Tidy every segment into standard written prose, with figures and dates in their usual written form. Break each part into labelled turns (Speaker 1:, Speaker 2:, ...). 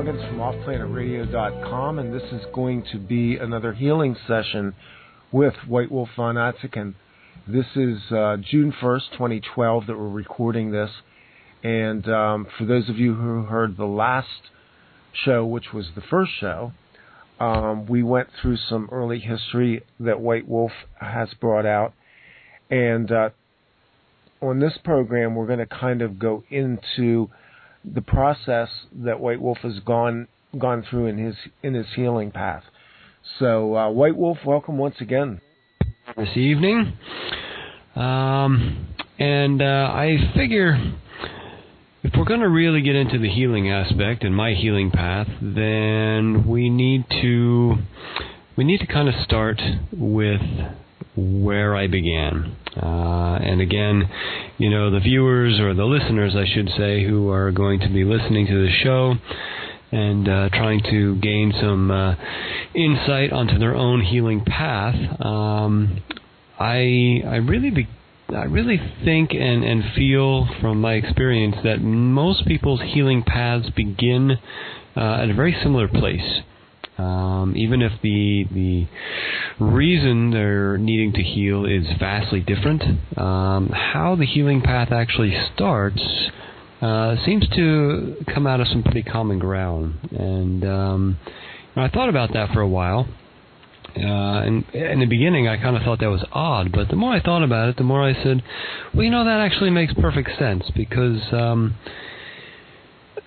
Speaker 1: From offplanetradio.com, and this is going to be another healing session with White Wolf von Atzingen. This is June 1st, 2012 that we're recording this, and for those of you who heard the last show, which was the first show, we went through some early history that White Wolf has brought out, and on this program we're going to kind of go into the process that White Wolf has gone through in his healing path. So, White Wolf, welcome once again.
Speaker 2: This evening. And I figure if we're going to really get into the healing aspect and my healing path, then we need to kind of start with where I began. And again, you know, the viewers, or the listeners, I should say, who are going to be listening to the show and trying to gain some insight onto their own healing path, I really think and feel from my experience that most people's healing paths begin at a very similar place. Even if the reason they're needing to heal is vastly different, how the healing path actually starts seems to come out of some pretty common ground. And I thought about that for a while. And in the beginning, I kind of thought that was odd. But the more I thought about it, the more I said, well, you know, that actually makes perfect sense because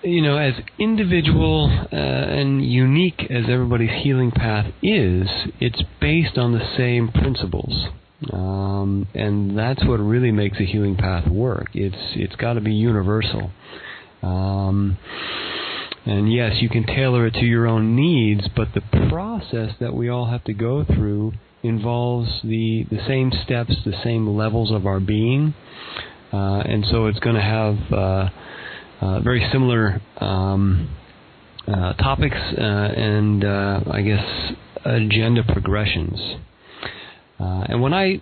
Speaker 2: you know, as individual and unique as everybody's healing path is, it's based on the same principles. And that's what really makes a healing path work. It's got to be universal. And yes, you can tailor it to your own needs, but the process that we all have to go through involves the same steps, the same levels of our being. And so it's going to have very similar topics and I guess agenda progressions. And when I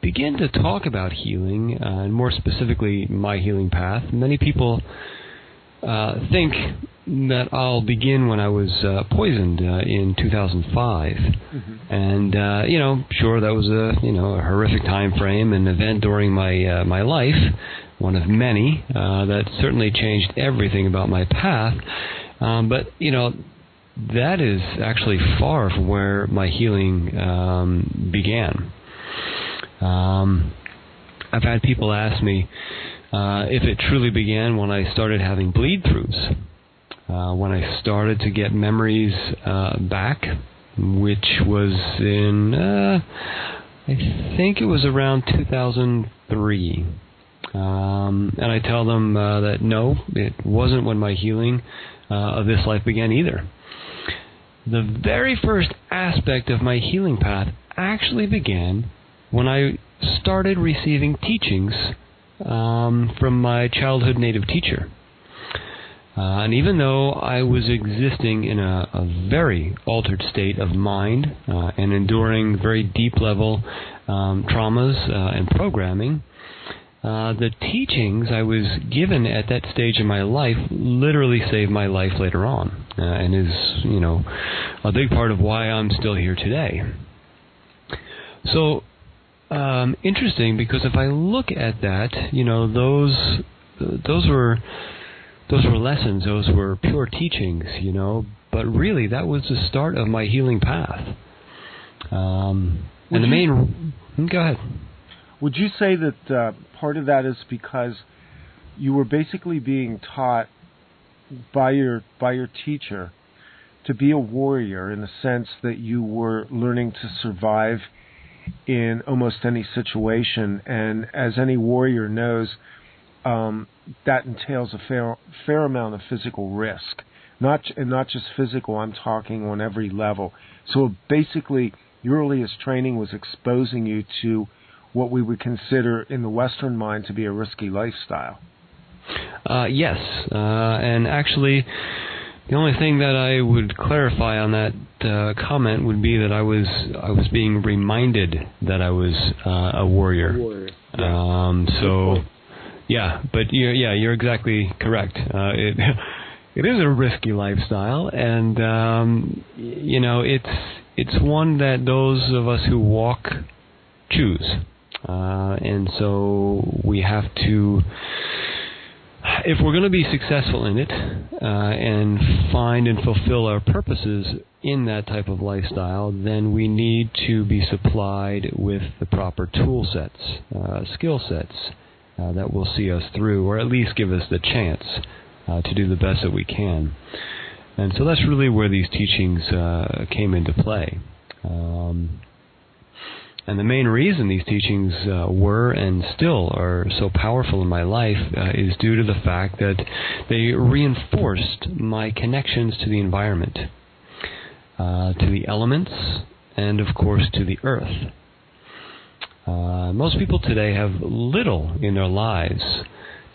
Speaker 2: begin to talk about healing, and more specifically my healing path, many people think that I'll begin when I was poisoned in 2005. Mm-hmm. And you know, sure, that was a horrific time frame, an event during my life, one of many that certainly changed everything about my path. But you know, that is actually far from where my healing began. I've had people ask me if it truly began when I started having bleed-throughs, when I started to get memories back, which was in, I think it was around 2003. And I tell them that no, it wasn't when my healing of this life began either. The very first aspect of my healing path actually began when I started receiving teachings from my childhood native teacher. And even though I was existing in a very altered state of mind and enduring very deep level traumas and programming, the teachings I was given at that stage in my life literally saved my life later on, and is, you know, a big part of why I'm still here today. So, interesting, because if I look at that, you know, those were lessons, those were pure teachings, you know, but really that was the start of my healing path. And the main... Go ahead.
Speaker 1: Would you say that part of that is because you were basically being taught by your teacher to be a warrior, in the sense that you were learning to survive in almost any situation. And as any warrior knows, that entails a fair amount of physical risk. Not just physical, I'm talking on every level. So basically, your earliest training was exposing you to what we would consider in the Western mind to be a risky lifestyle.
Speaker 2: Yes, and actually, the only thing that I would clarify on that comment would be that I was being reminded that I was a warrior. So, yeah, but you're exactly correct. It is a risky lifestyle, and it's one that those of us who walk choose, and so we have to. If we're going to be successful in it and find and fulfill our purposes in that type of lifestyle, then we need to be supplied with the proper tool sets, skill sets that will see us through, or at least give us the chance to do the best that we can. And so that's really where these teachings came into play. And the main reason these teachings were and still are so powerful in my life is due to the fact that they reinforced my connections to the environment, to the elements, and of course to the earth. Most people today have little in their lives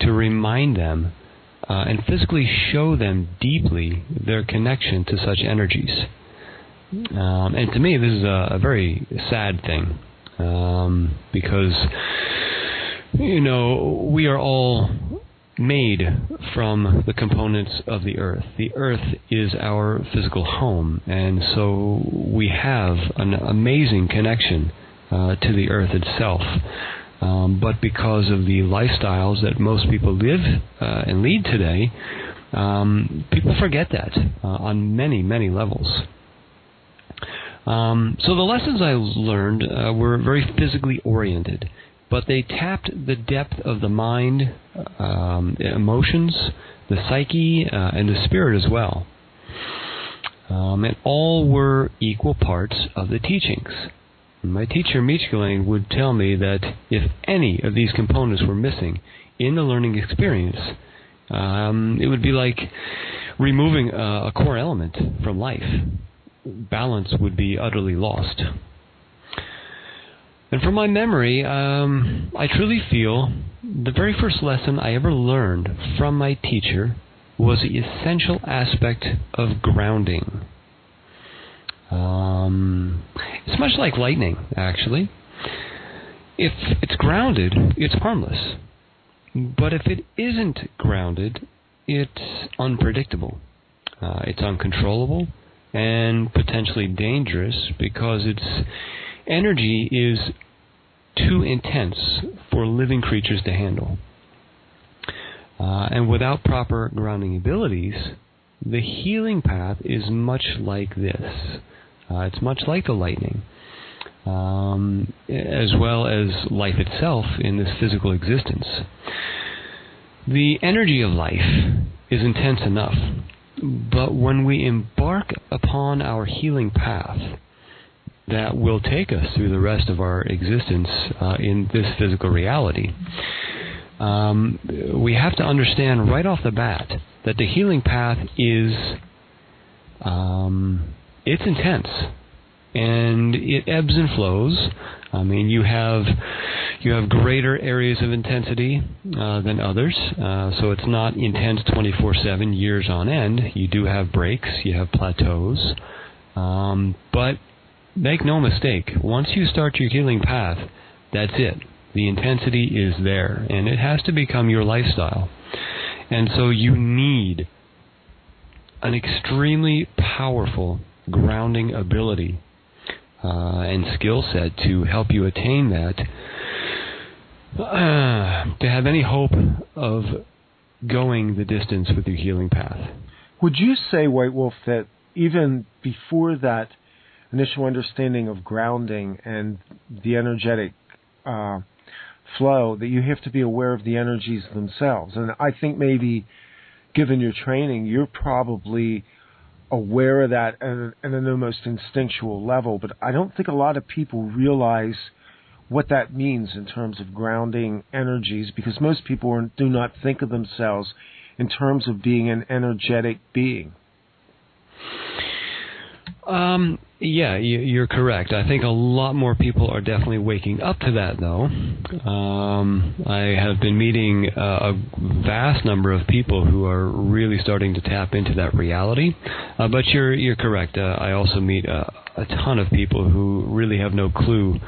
Speaker 2: to remind them and physically show them deeply their connection to such energies. And to me, this is a very sad thing, because, we are all made from the components of the earth. The earth is our physical home, and so we have an amazing connection to the earth itself. But because of the lifestyles that most people live and lead today, people forget that on many, many levels. So the lessons I learned were very physically oriented, but they tapped the depth of the mind, emotions, the psyche, and the spirit as well. And all were equal parts of the teachings. My teacher, Michelain, would tell me that if any of these components were missing in the learning experience, it would be like removing a core element from life. Balance would be utterly lost. And from my memory, I truly feel the very first lesson I ever learned from my teacher was the essential aspect of grounding. It's much like lightning, actually. If it's grounded, it's harmless. But if it isn't grounded, it's unpredictable. It's uncontrollable and potentially dangerous because its energy is too intense for living creatures to handle. And without proper grounding abilities, the healing path is much like this. It's much like the lightning, as well as life itself in this physical existence. The energy of life is intense enough, but when we embark upon our healing path that will take us through the rest of our existence in this physical reality, we have to understand right off the bat that the healing path is it's intense, and it ebbs and flows. I mean, you have greater areas of intensity than others, so it's not intense 24/7, years on end. You do have breaks, you have plateaus, but make no mistake, once you start your healing path, that's it. The intensity is there, and it has to become your lifestyle. And so you need an extremely powerful grounding ability and skill set to help you attain that, to have any hope of going the distance with your healing path.
Speaker 1: Would you say, White Wolf, that even before that initial understanding of grounding and the energetic flow, that you have to be aware of the energies themselves? And I think maybe, given your training, you're probably aware of that and an almost instinctual level, but I don't think a lot of people realize what that means in terms of grounding energies, because most people do not think of themselves in terms of being an energetic being.
Speaker 2: Yeah, you're correct. I think a lot more people are definitely waking up to that, though. I have been meeting a vast number of people who are really starting to tap into that reality. But you're correct. I also meet a ton of people who really have no clue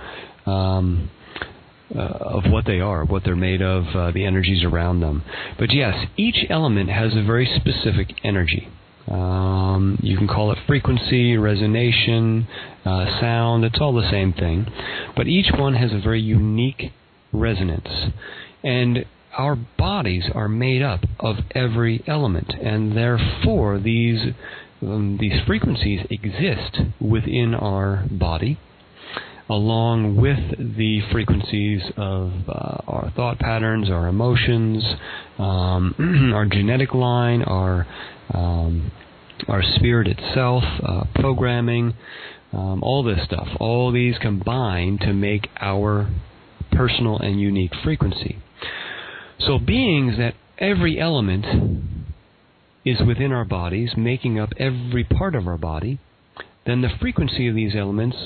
Speaker 2: of what they are, what they're made of, the energies around them. But yes, each element has a very specific energy. You can call it frequency, resonation, sound. It's all the same thing. But each one has a very unique resonance. And our bodies are made up of every element. And therefore, these frequencies exist within our body, along with the frequencies of our thought patterns, our emotions, our genetic line, our spirit itself, programming, all this stuff. All these combine to make our personal and unique frequency. So being that every element is within our bodies, making up every part of our body, then the frequency of these elements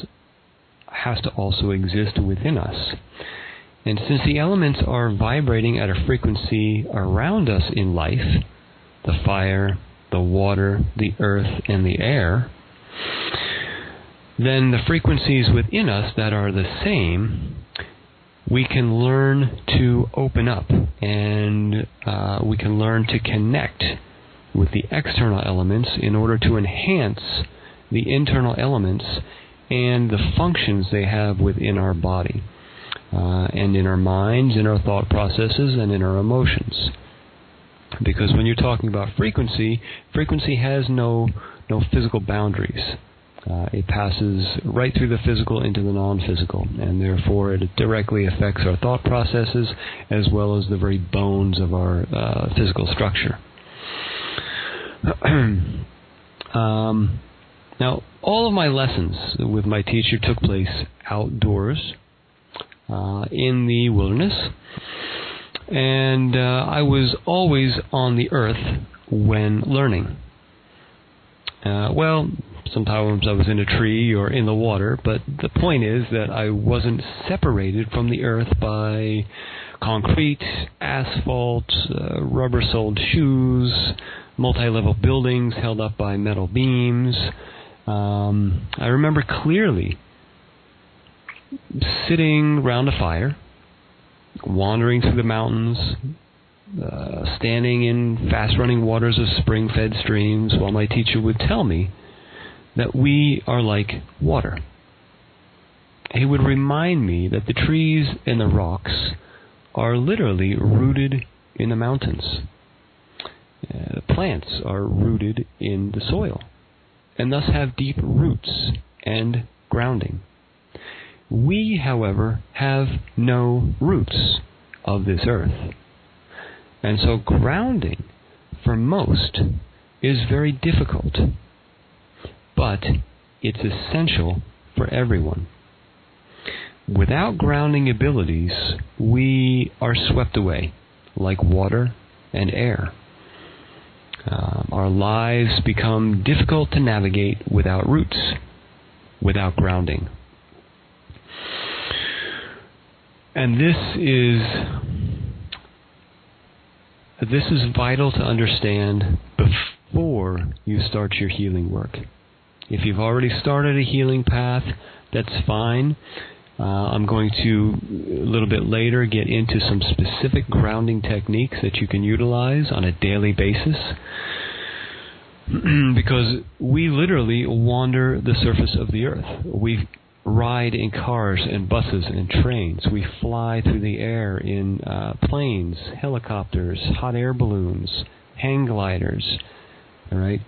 Speaker 2: has to also exist within us. And since the elements are vibrating at a frequency around us in life, the fire, the water, the earth, and the air, then the frequencies within us that are the same, we can learn to open up, and we can learn to connect with the external elements in order to enhance the internal elements and the functions they have within our body, and in our minds, in our thought processes, and in our emotions. Because when you're talking about frequency, frequency has no physical boundaries. It passes right through the physical into the non-physical, and therefore it directly affects our thought processes as well as the very bones of our physical structure. Now, all of my lessons with my teacher took place outdoors, in the wilderness, and I was always on the earth when learning. Well, sometimes I was in a tree or in the water, but the point is that I wasn't separated from the earth by concrete, asphalt, rubber-soled shoes, multi-level buildings held up by metal beams. I remember clearly sitting round a fire, wandering through the mountains, standing in fast-running waters of spring-fed streams, while my teacher would tell me that we are like water. He would remind me that the trees and the rocks are literally rooted in the mountains. Plants are rooted in the soil, and thus have deep roots and grounding. We, however, have no roots of this earth. And so grounding, for most, is very difficult. But it's essential for everyone. Without grounding abilities, we are swept away, like water and air. Our lives become difficult to navigate without roots, without grounding. And this is vital to understand before you start your healing work. If you've already started a healing path, that's fine. I'm going to, a little bit later, get into some specific grounding techniques that you can utilize on a daily basis. Because we literally wander the surface of the earth. We ride in cars and buses and trains. We fly through the air in planes, helicopters, hot air balloons, hang gliders. All right?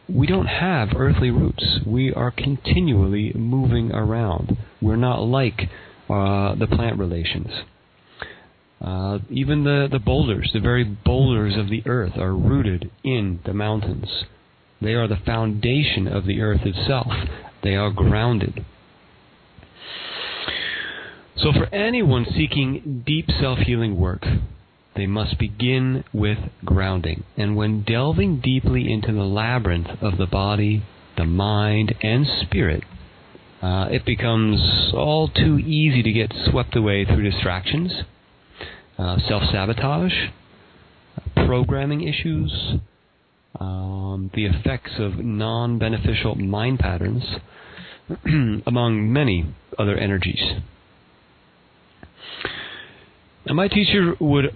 Speaker 2: We don't have earthly roots. We are continually moving around. We're not like the plant relations. Even the boulders, the very boulders of the earth, are rooted in the mountains. They are the foundation of the earth itself. They are grounded. So for anyone seeking deep self-healing work, they must begin with grounding. And when delving deeply into the labyrinth of the body, the mind, and spirit, it becomes all too easy to get swept away through distractions, self-sabotage, programming issues, the effects of non-beneficial mind patterns, among many other energies. And my teacher would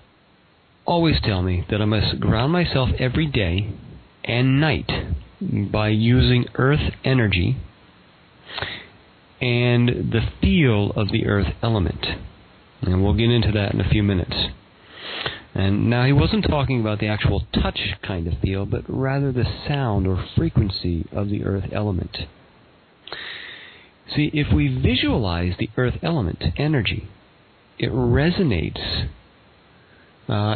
Speaker 2: always tell me that I must ground myself every day and night by using earth energy and the feel of the earth element. And we'll get into that in a few minutes. And now he wasn't talking about the actual touch kind of feel, but rather the sound or frequency of the earth element. See, if we visualize the earth element energy, it resonates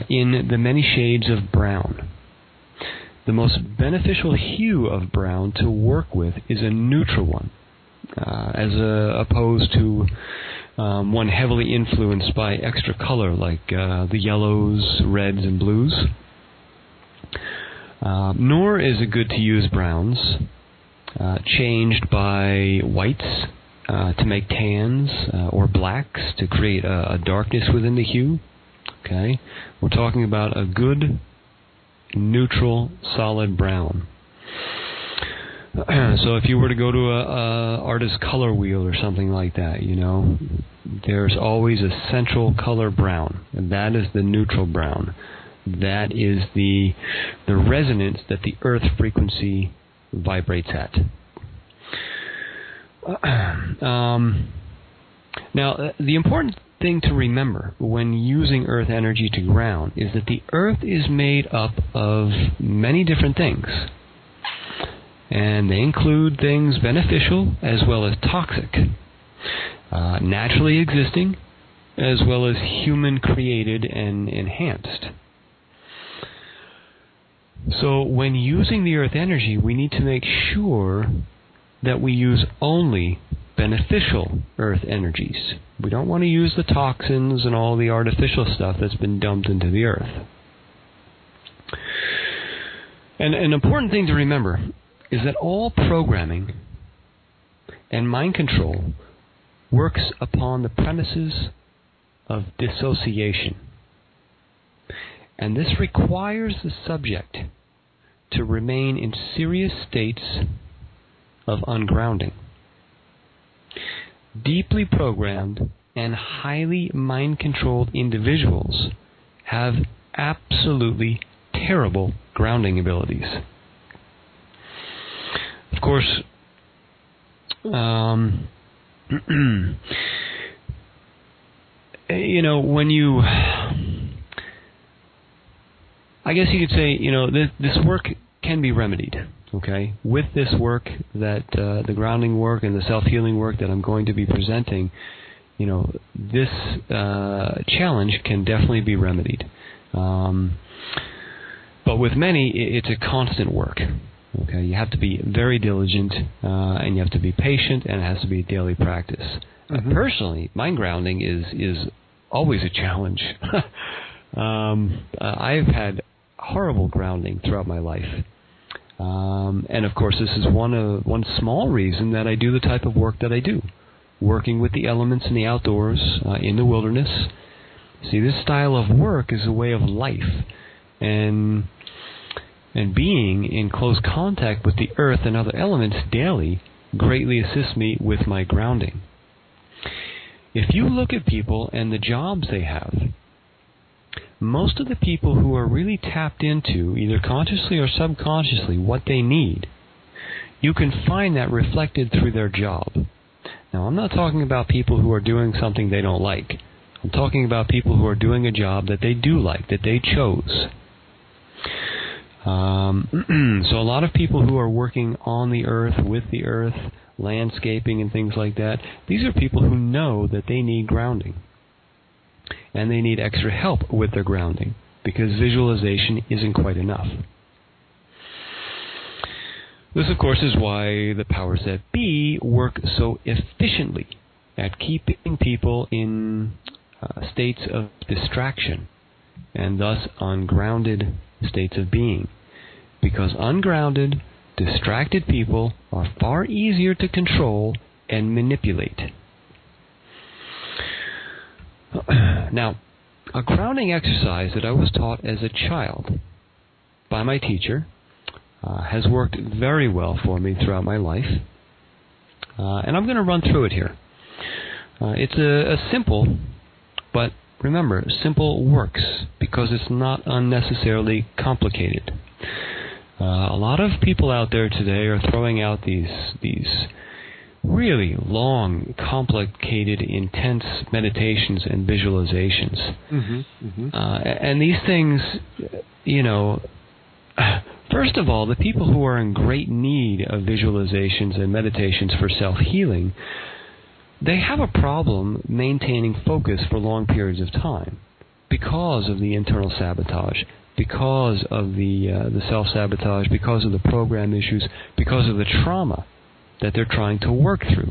Speaker 2: in the many shades of brown. The most beneficial hue of brown to work with is a neutral one, as opposed to one heavily influenced by extra color like the yellows, reds, and blues. Nor is it good to use browns changed by whites to make tans or blacks to create a darkness within the hue. Okay, we're talking about a good, neutral, solid brown. So if you were to go to a artist's color wheel or something like that, you know, there's always a central color brown, and that is the neutral brown. That is the resonance that the earth frequency vibrates at. Now, the important thing to remember when using earth energy to ground is that the earth is made up of many different things. And they include things beneficial as well as toxic, naturally existing as well as human-created and enhanced. So when using the earth energy, we need to make sure that we use only beneficial earth energies. We don't want to use the toxins and all the artificial stuff that's been dumped into the earth. And an important thing to remember is that all programming and mind control works upon the premises of dissociation. And this requires the subject to remain in serious states of ungrounding. Deeply programmed and highly mind-controlled individuals have absolutely terrible grounding abilities. Of course, you know, when you, I guess you could say, you know, this work can be remedied. Okay, with this work, that the grounding work and the self-healing work that I'm going to be presenting, you know, this challenge can definitely be remedied. But with many, it's a constant work. Okay, you have to be very diligent, and you have to be patient, and it has to be a daily practice. Personally, my grounding is always a challenge. I've had horrible grounding throughout my life. And of course, this is one small reason that I do the type of work that I do, working with the elements in the outdoors, in the wilderness. See, this style of work is a way of life, and being in close contact with the earth and other elements daily greatly assists me with my grounding. If you look at people and the jobs they have, most of the people who are really tapped into, either consciously or subconsciously, what they need, you can find that reflected through their job. Now, I'm not talking about people who are doing something they don't like. I'm talking about people who are doing a job that they do like, that they chose. So a lot of people who are working on the earth, with the earth, landscaping and things like that, these are people who know that they need grounding. And they need extra help with their grounding, because visualization isn't quite enough. This, of course, is why the powers that be work so efficiently at keeping people in states of distraction and thus ungrounded states of being. Because ungrounded, distracted people are far easier to control and manipulate. Now, a grounding exercise that I was taught as a child by my teacher has worked very well for me throughout my life. And I'm going to run through it here. It's a simple, but remember, simple works because it's not unnecessarily complicated. A lot of people out there today are throwing out these really long, complicated, intense meditations and visualizations. And these things, first of all, the people who are in great need of visualizations and meditations for self-healing, they have a problem maintaining focus for long periods of time because of the internal sabotage, because of the self-sabotage, because of the program issues, because of the trauma that they're trying to work through.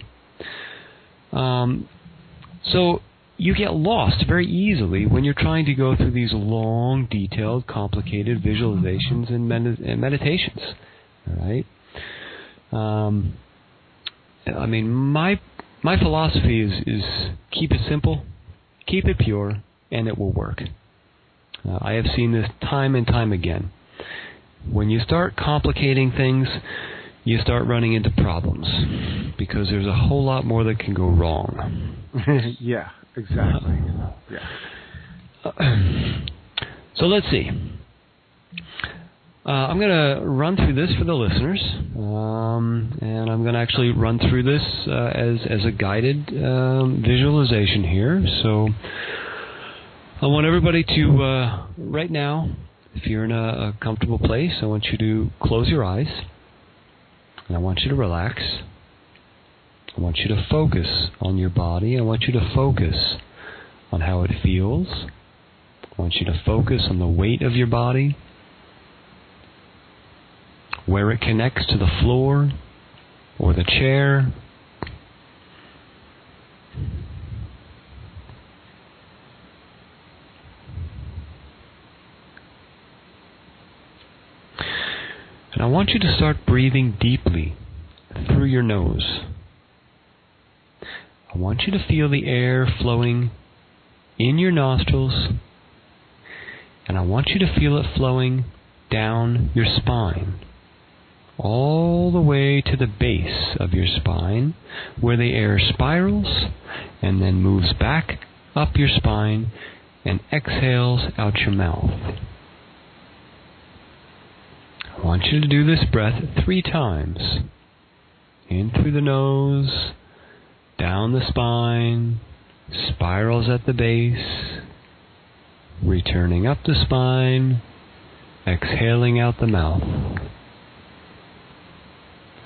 Speaker 2: So you get lost very easily when you're trying to go through these long, detailed, complicated visualizations and meditations. All right? I mean, my philosophy is keep it simple, keep it pure, and it will work. I have seen this time and time again. When you start complicating things, you start running into problems because there's a whole lot more that can go wrong.
Speaker 1: Yeah, exactly.
Speaker 2: So let's see. I'm going to run through this for the listeners, and I'm going to actually run through this as a guided visualization here. So I want everybody to, right now, if you're in a comfortable place, I want you to close your eyes, and I want you to relax. I want you to focus on your body. I want you to focus on how it feels. I want you to focus on the weight of your body, where it connects to the floor or the chair. And I want you to start breathing deeply through your nose. I want you to feel the air flowing in your nostrils, and I want you to feel it flowing down your spine, all the way to the base of your spine, where the air spirals and then moves back up your spine and exhales out your mouth. I want you to do this breath 3 times. In through the nose, down the spine, spirals at the base, returning up the spine, exhaling out the mouth.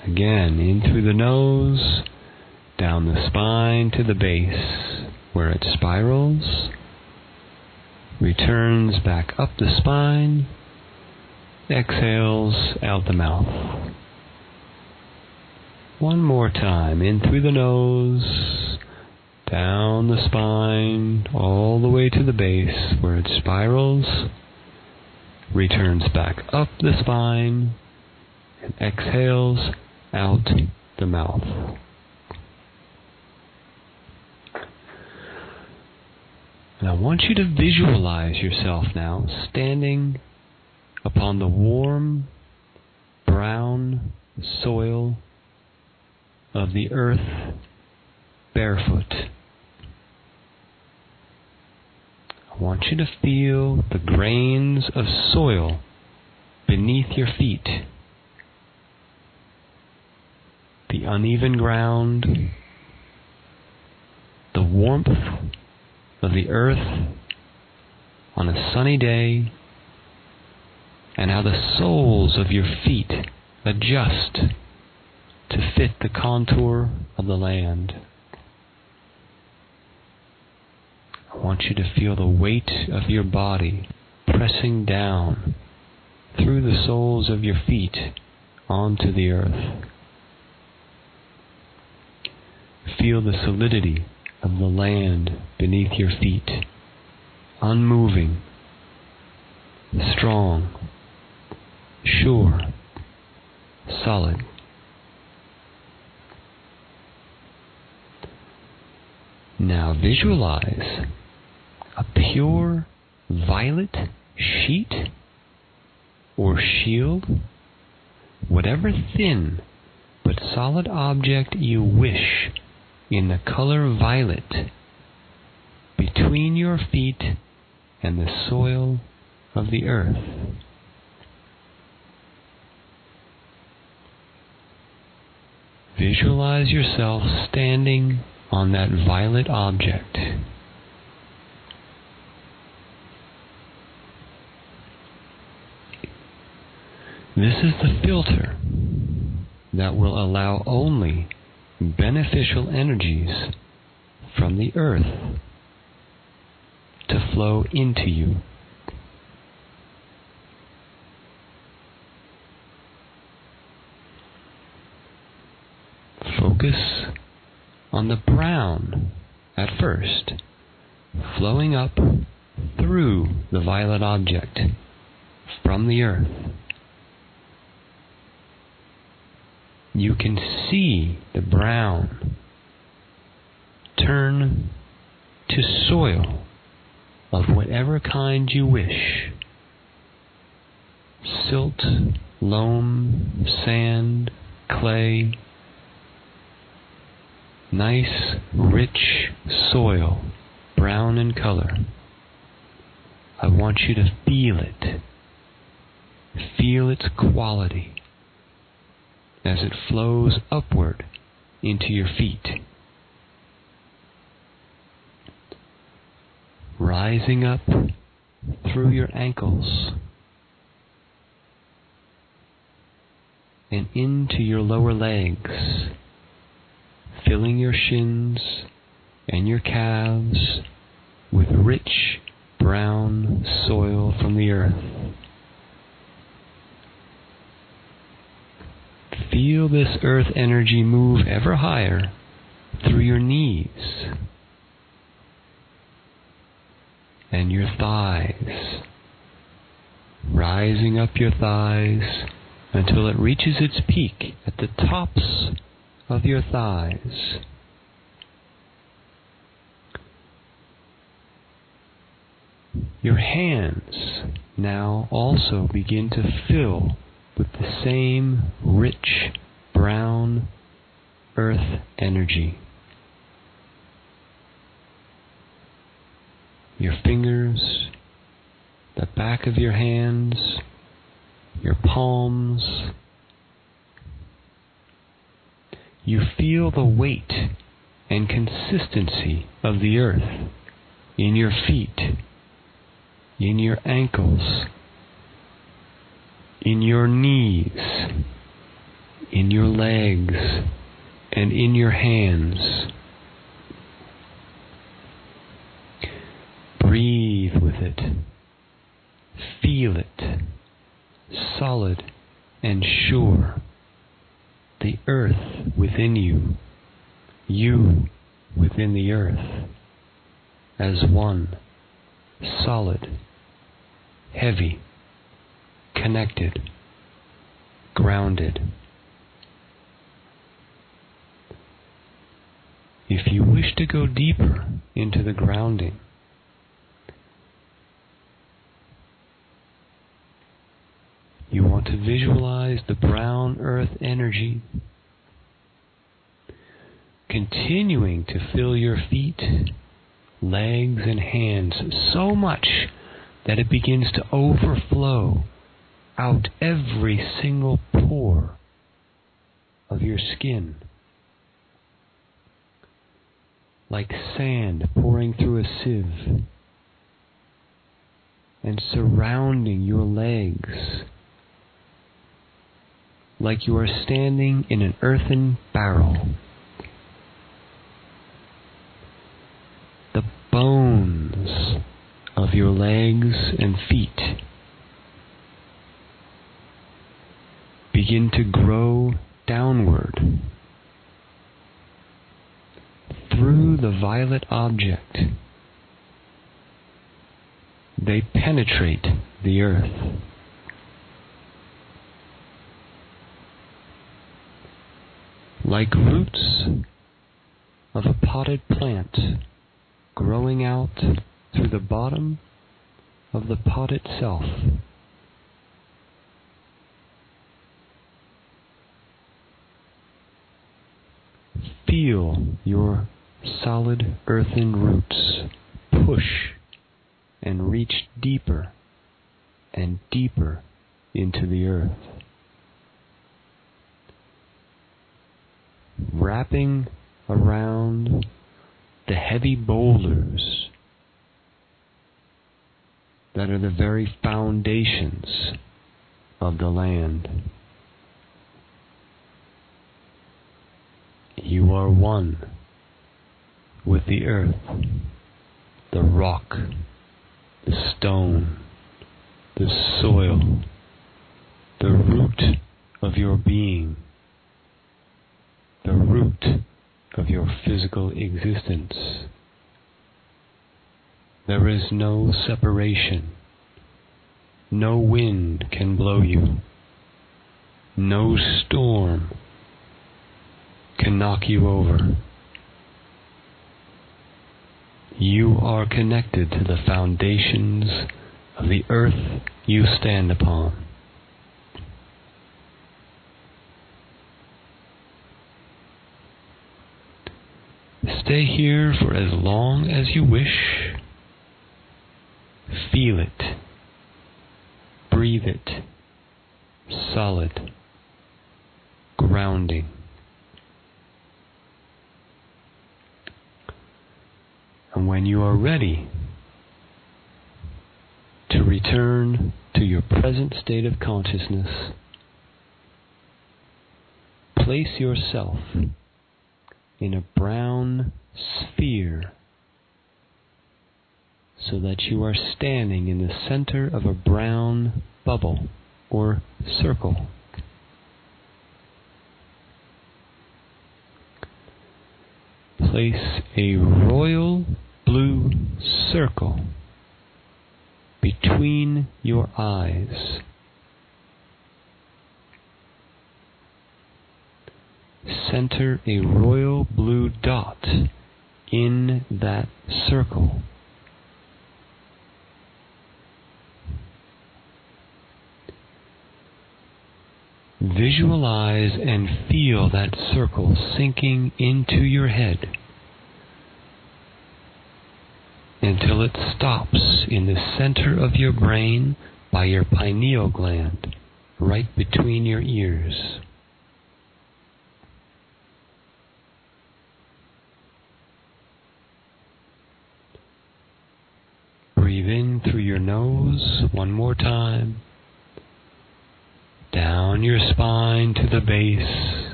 Speaker 2: Again, in through the nose, down the spine to the base, where it spirals, returns back up the spine, exhales out the mouth. One more time, in through the nose, down the spine, all the way to the base, where it spirals, returns back up the spine, and exhales out the mouth. And I want you to visualize yourself now standing upon the warm, brown soil of the earth, barefoot. I want you to feel the grains of soil beneath your feet, the uneven ground, the warmth of the earth on a sunny day, and how the soles of your feet adjust to fit the contour of the land. I want you to feel the weight of your body pressing down through the soles of your feet onto the earth. Feel the solidity of the land beneath your feet, unmoving, strong, sure, solid. Now visualize a pure violet sheet or shield, whatever thin but solid object you wish, in the color violet, between your feet and the soil of the earth. Visualize yourself standing on that violet object. This is the filter that will allow only beneficial energies from the earth to flow into you. Focus on the brown at first, flowing up through the violet object from the earth. You can see the brown turn to soil of whatever kind you wish. Silt, loam, sand, clay. Nice, rich soil, brown in color. I want you to feel it. Feel its quality as it flows upward into your feet, rising up through your ankles and into your lower legs, filling your shins and your calves with rich brown soil from the earth. Feel this earth energy move ever higher through your knees and your thighs, rising up your thighs until it reaches its peak at the tops of your thighs. Your hands now also begin to fill with the same rich brown earth energy. Your fingers, the back of your hands, your palms. You feel the weight and consistency of the earth in your feet, in your ankles, in your knees, in your legs, and in your hands. Breathe with it. Feel it. Solid and sure. The earth within you. You within the earth. As one. Solid. Heavy. Connected, grounded. If you wish to go deeper into the grounding, you want to visualize the brown earth energy continuing to fill your feet, legs, and hands so much that it begins to overflow out every single pore of your skin, like sand pouring through a sieve, and surrounding your legs, like you are standing in an earthen barrel. The bones of your legs and feet begin to grow downward through the violet object. They penetrate the earth. Like roots of a potted plant growing out through the bottom of the pot itself. Feel your solid earthen roots push and reach deeper and deeper into the earth, wrapping around the heavy boulders that are the very foundations of the land. You are one with the earth, the rock, the stone, the soil, the root of your being, the root of your physical existence. There is no separation. No wind can blow you. No storm can knock you over. You are connected to the foundations of the earth you stand upon. Stay here for as long as you wish. Feel it. Breathe it. Solid. Grounding. And when you are ready to return to your present state of consciousness, place yourself in a brown sphere so that you are standing in the center of a brown bubble or circle. Place a royal blue circle between your eyes. Center a royal blue dot in that circle. Visualize and feel that circle sinking into your head until it stops in the center of your brain by your pineal gland, right between your ears. Breathe in through your nose one more time. Down your spine to the base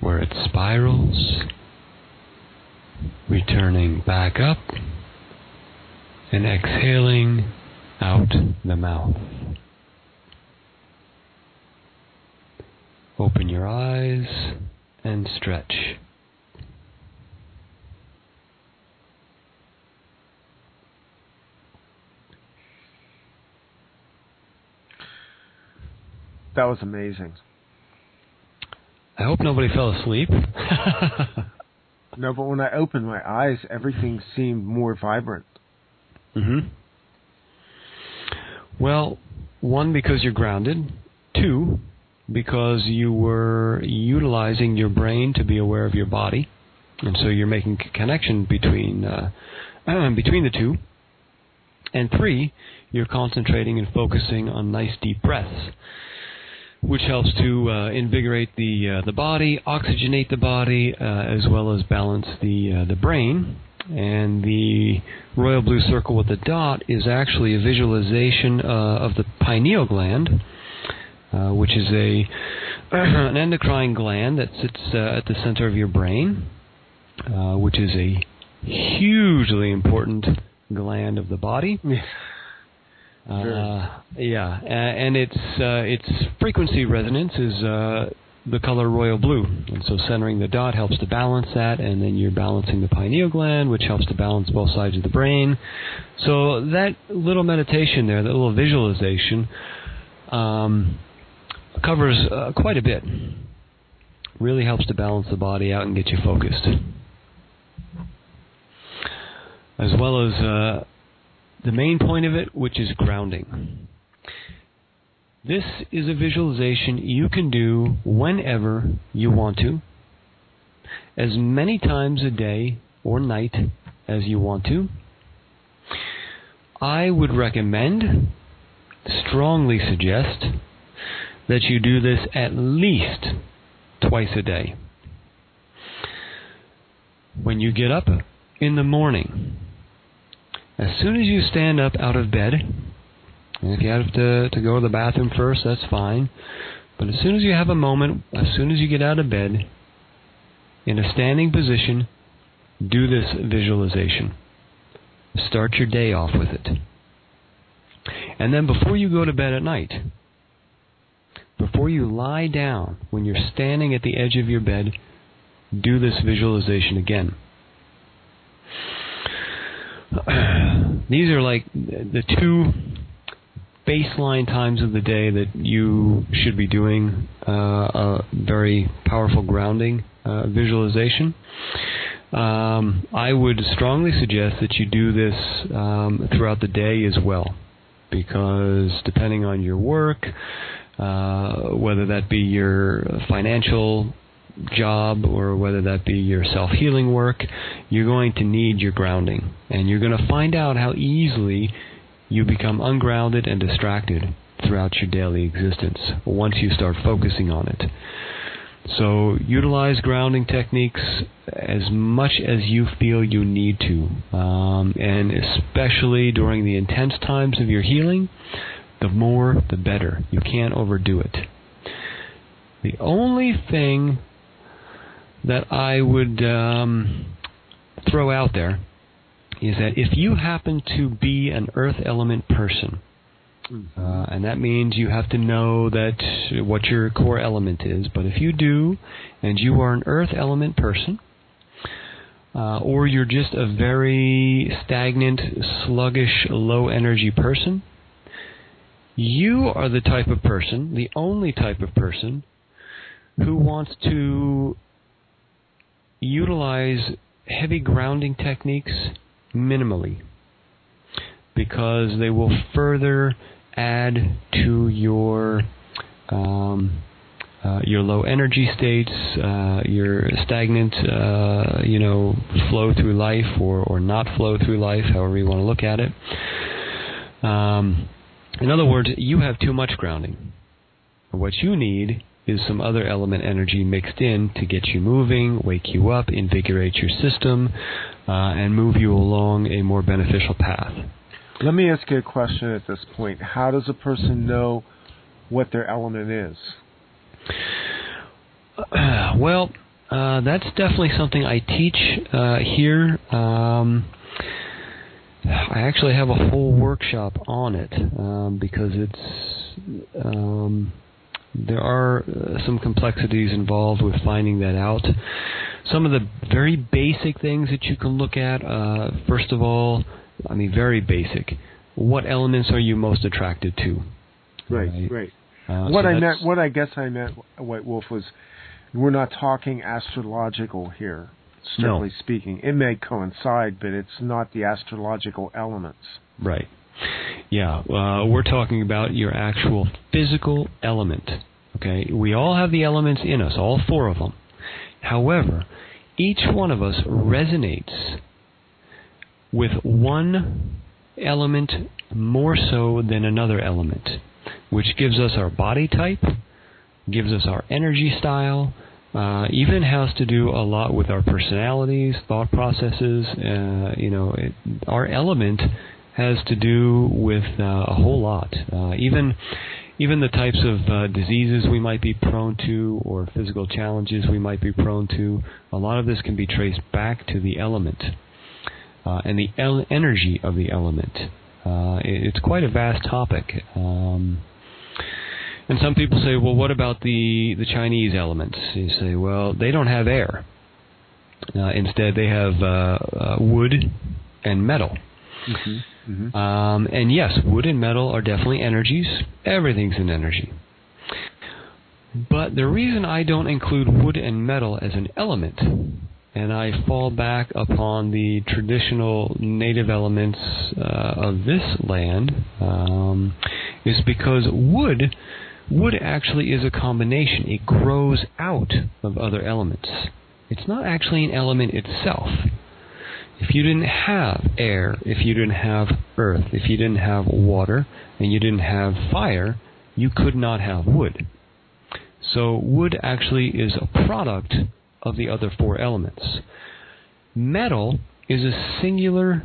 Speaker 2: where it spirals, returning back up and exhaling out the mouth. Open your eyes and stretch.
Speaker 1: That was amazing.
Speaker 2: I hope nobody fell asleep.
Speaker 1: No, but when I opened my eyes, everything seemed more vibrant.
Speaker 2: Mm-hmm. Well, one, because you're grounded. Two, because you were utilizing your brain to be aware of your body. And so you're making a connection between the two. And three, you're concentrating and focusing on nice deep breaths, which helps to invigorate the body, oxygenate the body, as well as balance the brain. And the royal blue circle with the dot is actually a visualization of the pineal gland, which is an endocrine gland that sits at the center of your brain, which is a hugely important gland of the body. Yeah, and its frequency resonance is the color royal blue, and so centering the dot helps to balance that, and then you're balancing the pineal gland, which helps to balance both sides of the brain. So that little meditation there, that little visualization, covers quite a bit. Really helps to balance the body out and get you focused, as well as the main point of it, which is grounding. This is a visualization you can do whenever you want to, as many times a day or night as you want to. I would recommend, strongly suggest, that you do this at least twice a day. When you get up in the morning, as soon as you stand up out of bed, and if you have to go to the bathroom first, that's fine. But as soon as you have a moment, as soon as you get out of bed, in a standing position, do this visualization. Start your day off with it. And then before you go to bed at night, before you lie down, when you're standing at the edge of your bed, do this visualization again. These are like the two baseline times of the day that you should be doing a very powerful grounding visualization. I would strongly suggest that you do this throughout the day as well, because depending on your work, whether that be your financial job or whether that be your self-healing work, you're going to need your grounding. And you're going to find out how easily you become ungrounded and distracted throughout your daily existence once you start focusing on it. So utilize grounding techniques as much as you feel you need to, and especially during the intense times of your healing, the more the better. You can't overdo it. The only thing that I would throw out there is that if you happen to be an earth element person, and that means you have to know that what your core element is, but if you do, and you are an earth element person, or you're just a very stagnant, sluggish, low energy person, you are the type of person, the only type of person, who wants to utilize heavy grounding techniques minimally, because they will further add to your low energy states, your stagnant, flow through life or not flow through life, however you want to look at it. In other words, you have too much grounding. What you need is some other element energy mixed in to get you moving, wake you up, invigorate your system, and move you along a more beneficial path.
Speaker 1: Let me ask you a question at this point. How does a person know what their element is?
Speaker 2: Well, that's definitely something I teach here. I actually have a whole workshop on it because there are some complexities involved with finding that out. Some of the very basic things that you can look at, first of all, very basic. What elements are you most attracted to?
Speaker 1: Right. What I guess I meant, White Wolf, was we're not talking astrological here, strictly speaking. It may coincide, but it's not the astrological elements.
Speaker 2: Right. Yeah, we're talking about your actual physical element. Okay, we all have the elements in us, all four of them. However, each one of us resonates with one element more so than another element, which gives us our body type, gives us our energy style, even has to do a lot with our personalities, thought processes. Our element has to do with a whole lot. Even the types of diseases we might be prone to or physical challenges we might be prone to, a lot of this can be traced back to the element and the energy of the element. It's quite a vast topic. And some people say, well, what about the Chinese elements? You say, well, they don't have air. Instead, they have wood and metal. Mm-hmm. Mm-hmm. And yes, wood and metal are definitely energies. Everything's an energy. But the reason I don't include wood and metal as an element, and I fall back upon the traditional native elements of this land, is because wood actually is a combination. It grows out of other elements. It's not actually an element itself. If you didn't have air, if you didn't have earth, if you didn't have water, and you didn't have fire, you could not have wood. So wood actually is a product of the other four elements. Metal is a singular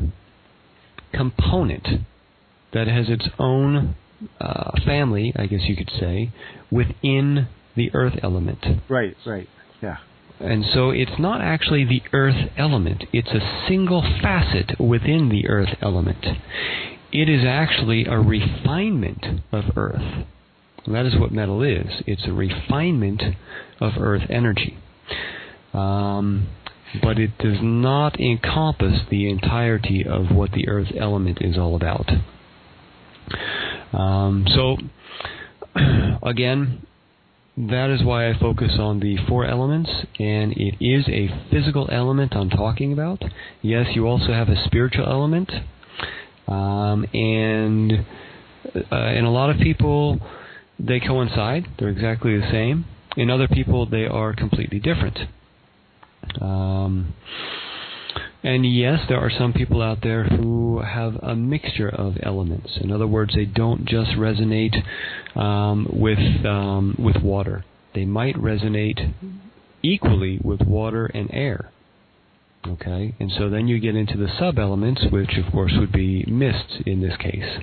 Speaker 2: component that has its own family, I guess you could say, within the earth element.
Speaker 1: Right, yeah.
Speaker 2: And so it's not actually the earth element. It's a single facet within the earth element. It is actually a refinement of earth. And that is what metal is. It's a refinement of earth energy. But it does not encompass the entirety of what the earth element is all about. So, again, that is why I focus on the four elements, and it is a physical element I'm talking about. Yes, you also have a spiritual element, and in a lot of people, they coincide. They're exactly the same. In other people, they are completely different. And yes, there are some people out there who have a mixture of elements. In other words, they don't just resonate with water. They might resonate equally with water and air. Okay, and so then you get into the sub-elements, which of course would be mist in this case.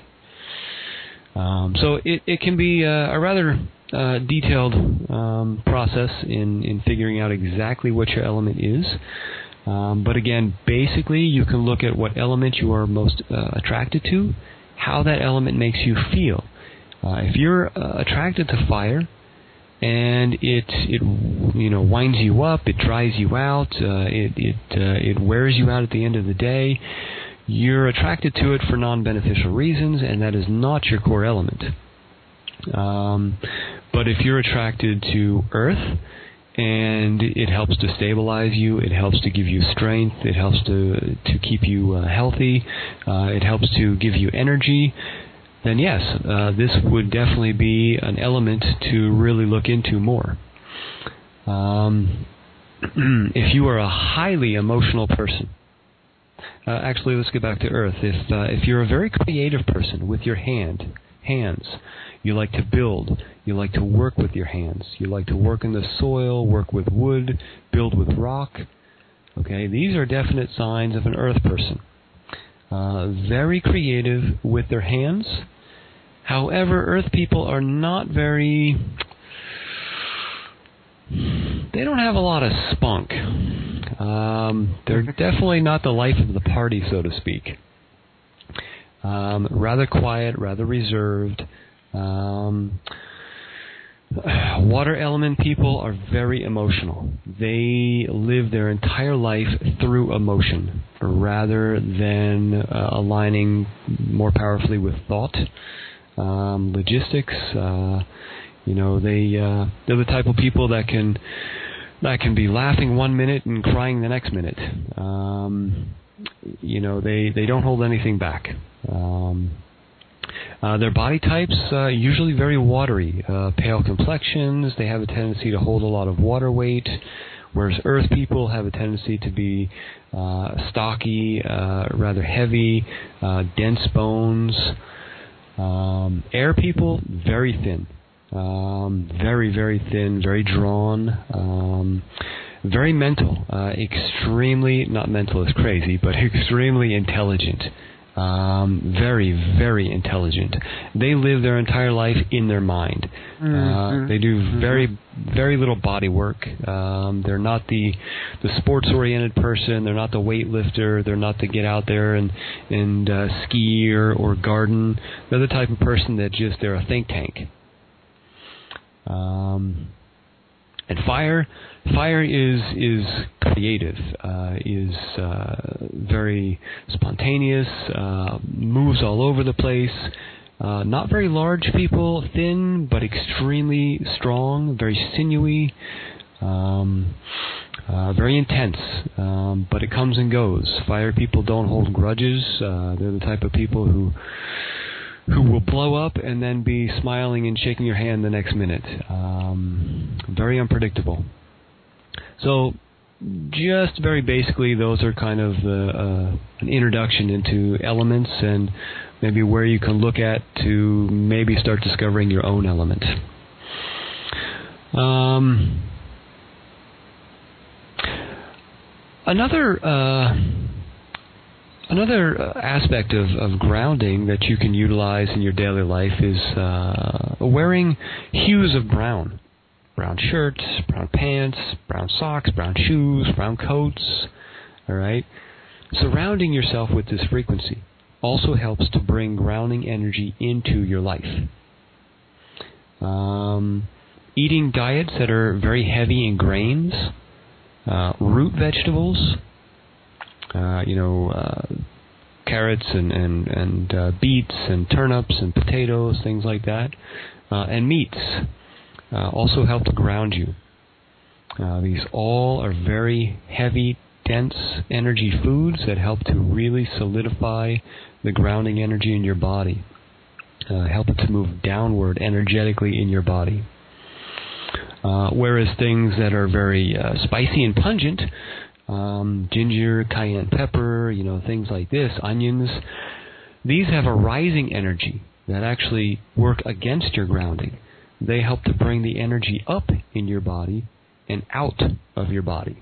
Speaker 2: So it can be a rather detailed process in figuring out exactly what your element is. But again, basically, you can look at what element you are most attracted to, how that element makes you feel. If you're attracted to fire, and it winds you up, it dries you out, it wears you out at the end of the day, you're attracted to it for non-beneficial reasons, and that is not your core element. But if you're attracted to earth, and it helps to stabilize you, it helps to give you strength, it helps to keep you healthy, it helps to give you energy, then yes, this would definitely be an element to really look into more. If you are a highly emotional person, actually let's get back to earth. If you're a very creative person with your hands, you like to build, you like to work with your hands, you like to work in the soil, work with wood, build with rock. Okay, these are definite signs of an earth person. Very creative with their hands. However, earth people are not very... They don't have a lot of spunk. They're definitely not the life of the party, so to speak. Rather quiet, rather reserved. Water element people are very emotional. They live their entire life through emotion rather than aligning more powerfully with thought, logistics. They're the type of people that can be laughing one minute and crying the next minute. They don't hold anything back. Their body types usually very watery, pale complexions. They have a tendency to hold a lot of water weight, whereas earth people have a tendency to be stocky, rather heavy, dense bones. Air people, very thin, very, very thin, very drawn, very mental, extremely, not mental is crazy, but extremely intelligent. Very, very intelligent. They live their entire life in their mind. They do very, very little body work. They're not the sports-oriented person. They're not the weightlifter. They're not the get out there and ski or garden. They're the type of person that they're a think tank. And fire is creative, is very spontaneous, moves all over the place. Not very large people, thin but extremely strong, very sinewy, very intense. But it comes and goes. Fire people don't hold grudges. They're the type of people who will blow up and then be smiling and shaking your hand the next minute. Very unpredictable. So, just very basically, those are kind of an introduction into elements and maybe where you can look at to maybe start discovering your own element. Another aspect of grounding that you can utilize in your daily life is wearing hues of brown. Brown shirts, brown pants, brown socks, brown shoes, brown coats. All right? Surrounding yourself with this frequency also helps to bring grounding energy into your life. Eating diets that are very heavy in grains, root vegetables, carrots and beets and turnips and potatoes, things like that, and meats also help to ground you. These all are very heavy, dense energy foods that help to really solidify the grounding energy in your body, help it to move downward energetically in your body. Whereas things that are very spicy and pungent, ginger, cayenne pepper, things like this, onions, these have a rising energy that actually work against your grounding. They help to bring the energy up in your body and out of your body.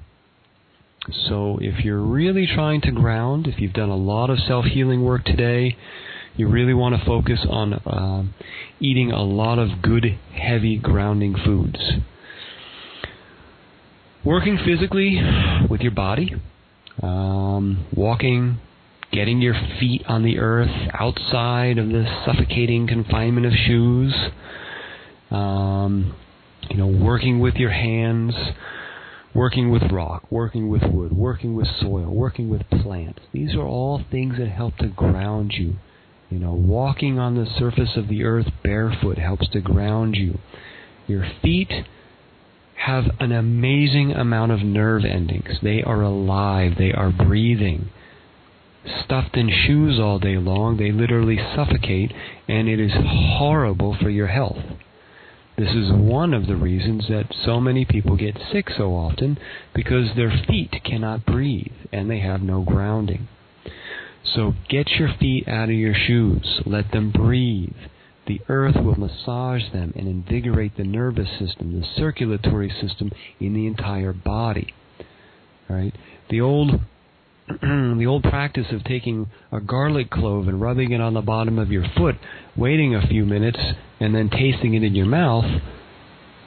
Speaker 2: So if you're really trying to ground, if you've done a lot of self-healing work today, you really want to focus on eating a lot of good, heavy grounding foods. Working physically with your body, walking, getting your feet on the earth outside of the suffocating confinement of shoes, working with your hands, working with rock, working with wood, working with soil, working with plants. These are all things that help to ground you. Walking on the surface of the earth barefoot helps to ground you. Your feet have an amazing amount of nerve endings. They are alive. They are breathing. Stuffed in shoes all day long, they literally suffocate, and it is horrible for your health. This is one of the reasons that so many people get sick so often, because their feet cannot breathe, and they have no grounding. So get your feet out of your shoes. Let them breathe. The earth will massage them and invigorate the nervous system, the circulatory system in the entire body. All right? The old practice of taking a garlic clove and rubbing it on the bottom of your foot, waiting a few minutes, and then tasting it in your mouth,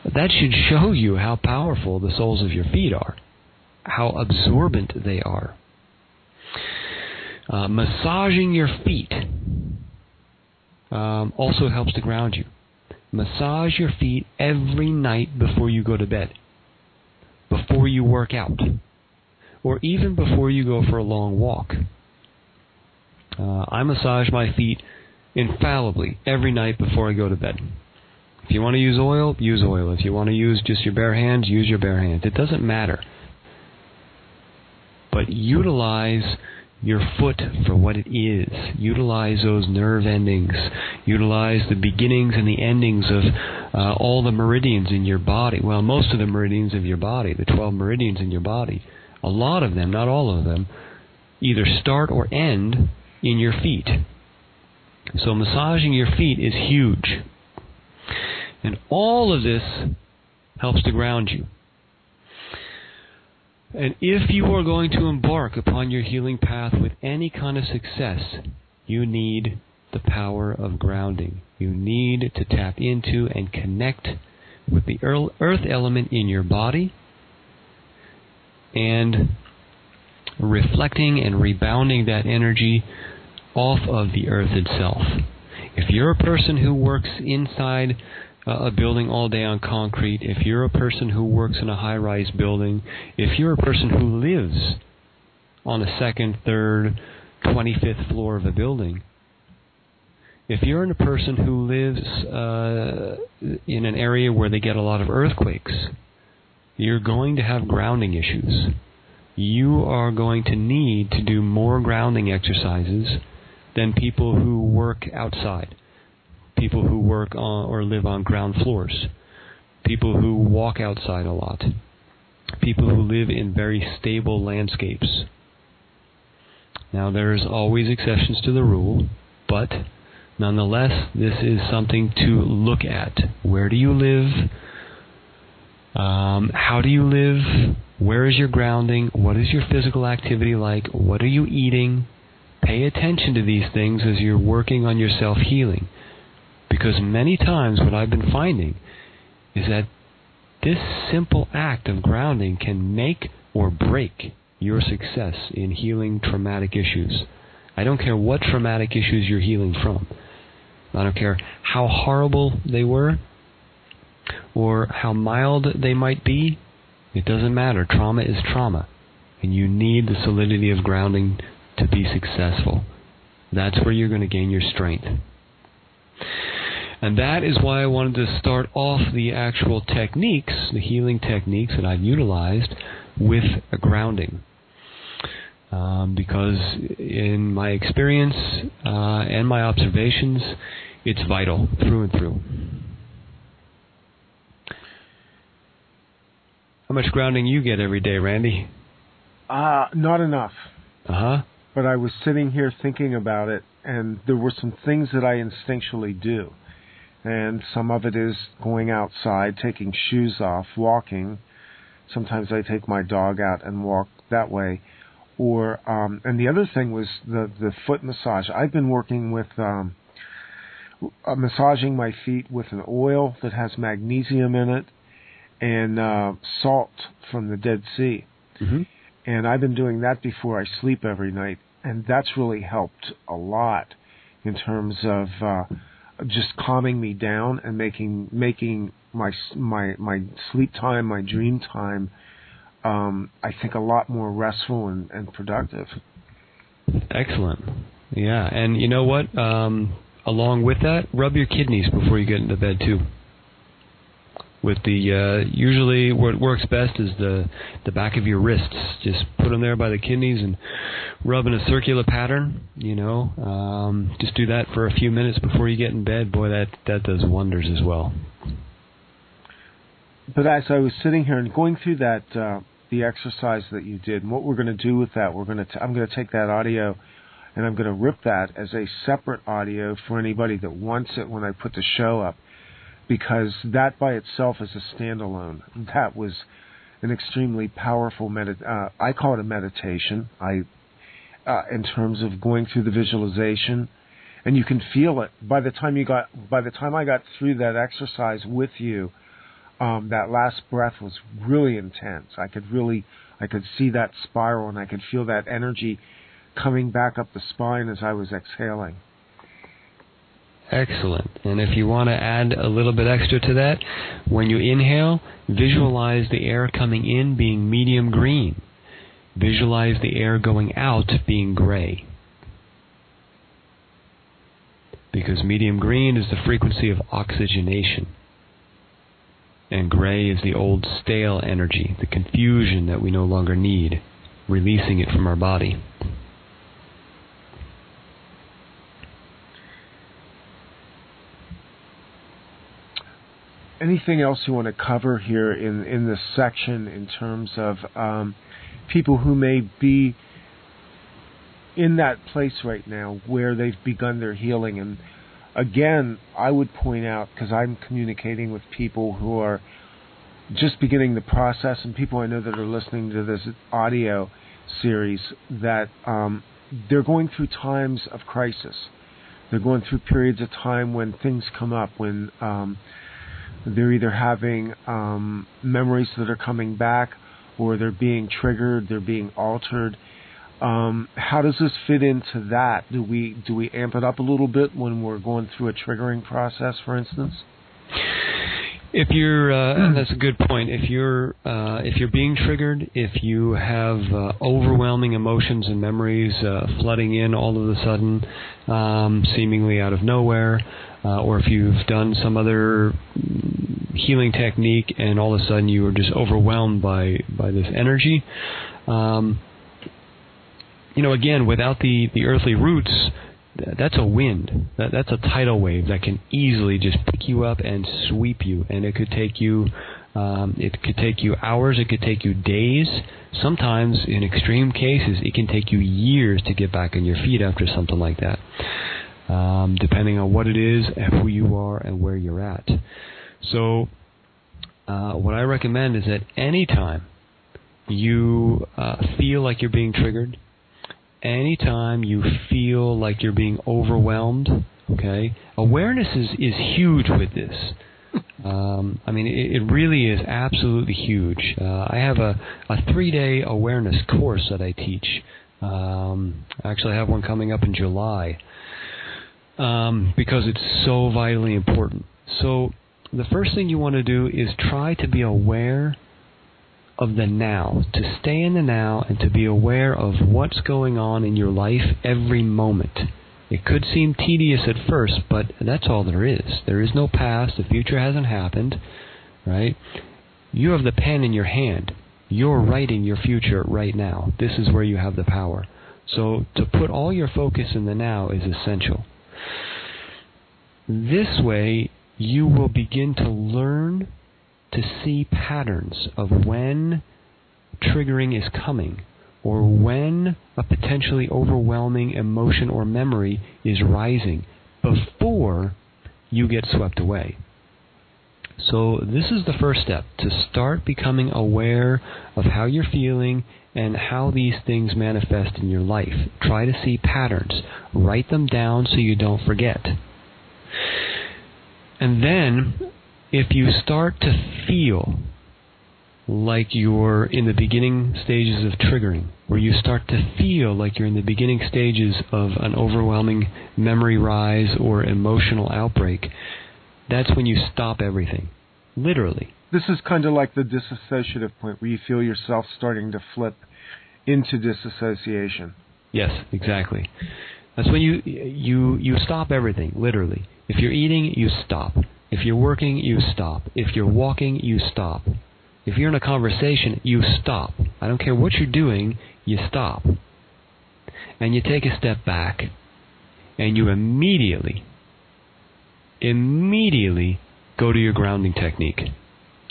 Speaker 2: that should show you how powerful the soles of your feet are, how absorbent they are. Massaging your feet also helps to ground you. Massage your feet every night before you go to bed, before you work out, or even before you go for a long walk. I massage my feet infallibly every night before I go to bed. If you want to use oil, use oil. If you want to use just your bare hands, use your bare hands. It doesn't matter. But utilize your foot for what it is. Utilize those nerve endings. Utilize the beginnings and the endings of all the meridians in your body. Well, most of the meridians of your body, the 12 meridians in your body, a lot of them, not all of them, either start or end in your feet. So massaging your feet is huge. And all of this helps to ground you. And if you are going to embark upon your healing path with any kind of success, you need the power of grounding. You need to tap into and connect with the earth element in your body and reflecting and rebounding that energy off of the earth itself. If you're a person who works inside a building all day on concrete, if you're a person who works in a high-rise building, if you're a person who lives on a second, third, 25th floor of a building, if you're a person who lives in an area where they get a lot of earthquakes, you're going to have grounding issues. You are going to need to do more grounding exercises than people who work outside, people who work on or live on ground floors, people who walk outside a lot, people who live in very stable landscapes. Now, there's always exceptions to the rule, but nonetheless, this is something to look at. Where do you live? How do you live? Where is your grounding? What is your physical activity like? What are you eating? Pay attention to these things as you're working on your self-healing. Because many times what I've been finding is that this simple act of grounding can make or break your success in healing traumatic issues. I don't care what traumatic issues you're healing from. I don't care how horrible they were or how mild they might be. It doesn't matter. Trauma is trauma. And you need the solidity of grounding to be successful. That's where you're going to gain your strength. And that is why I wanted to start off the actual techniques, the healing techniques that I've utilized with a grounding. Because in my experience and my observations, it's vital through and through. How much grounding you get every day, Randy?
Speaker 1: Not enough.
Speaker 2: Uh-huh.
Speaker 1: But I was sitting here thinking about it, and there were some things that I instinctually do. And some of it is going outside, taking shoes off, walking. Sometimes I take my dog out and walk that way. Or and the other thing was the foot massage. I've been working with massaging my feet with an oil that has magnesium in it and salt from the Dead Sea.
Speaker 2: Mm-hmm.
Speaker 1: And I've been doing that before I sleep every night, and that's really helped a lot in terms of just calming me down and making my sleep time, my dream time, I think a lot more restful and productive. Excellent.
Speaker 2: Yeah, and you know what? Along with that, rub your kidneys before you get into bed too. With the usually what works best is the back of your wrists. Just put them there by the kidneys and rub in a circular pattern. You know, just do that for a few minutes before you get in bed. Boy, that does wonders as well.
Speaker 1: But as I was sitting here and going through that the exercise that you did, and what we're going to do with that, I'm going to take that audio and I'm going to rip that as a separate audio for anybody that wants it when I put the show up. Because that by itself is a standalone. That was an extremely powerful I call it a meditation. In terms of going through the visualization, and you can feel it by the time I got through that exercise with you. That last breath was really intense. I could see that spiral, and I could feel that energy coming back up the spine as I was exhaling.
Speaker 2: Excellent. And if you want to add a little bit extra to that, when you inhale, visualize the air coming in being medium green. Visualize the air going out being gray. Because medium green is the frequency of oxygenation. And gray is the old stale energy, the confusion that we no longer need, releasing it from our body.
Speaker 1: Anything else you want to cover here in this section in terms of people who may be in that place right now where they've begun their healing? And again, I would point out, because I'm communicating with people who are just beginning the process and people I know that are listening to this audio series, that they're going through times of crisis. They're going through periods of time when things come up, when they're either having memories that are coming back, or they're being triggered, they're being altered. How does this fit into that? Do we amp it up a little bit when we're going through a triggering process, for instance?
Speaker 2: If you're, and that's a good point. If you're being triggered, if you have overwhelming emotions and memories flooding in all of a sudden, seemingly out of nowhere, or if you've done some other healing technique and all of a sudden you are just overwhelmed by this energy, again, without the earthly roots, that's a wind. That's a tidal wave that can easily just pick you up and sweep you. And it could take you hours. It could take you days. Sometimes, in extreme cases, it can take you years to get back on your feet after something like that, depending on what it is and who you are and where you're at. So what I recommend is that anytime you feel like you're being triggered, anytime you feel like you're being overwhelmed, okay, awareness is huge with this. It really is absolutely huge. I have a 3-day awareness course that I teach. Actually, I have one coming up in July because it's so vitally important. So the first thing you want to do is try to be aware of the now, to stay in the now and to be aware of what's going on in your life every moment. It could seem tedious at first, but that's all there is. There is no past. The future hasn't happened, right? You have the pen in your hand. You're writing your future right now. This is where you have the power. So to put all your focus in the now is essential. This way, you will begin to learn to see patterns of when triggering is coming, or when a potentially overwhelming emotion or memory is rising before you get swept away. So this is the first step, to start becoming aware of how you're feeling and how these things manifest in your life. Try to see patterns. Write them down so you don't forget. And then, if you start to feel like you're in the beginning stages of triggering, where you start to feel like you're in the beginning stages of an overwhelming memory rise or emotional outbreak, that's when you stop everything, literally.
Speaker 1: This is kind of like the disassociative point, where you feel yourself starting to flip into disassociation.
Speaker 2: Yes, exactly. That's when you stop everything, literally. If you're eating, you stop. If you're working, you stop. If you're walking, you stop. If you're in a conversation, you stop. I don't care what you're doing, you stop. And you take a step back, and you immediately go to your grounding technique.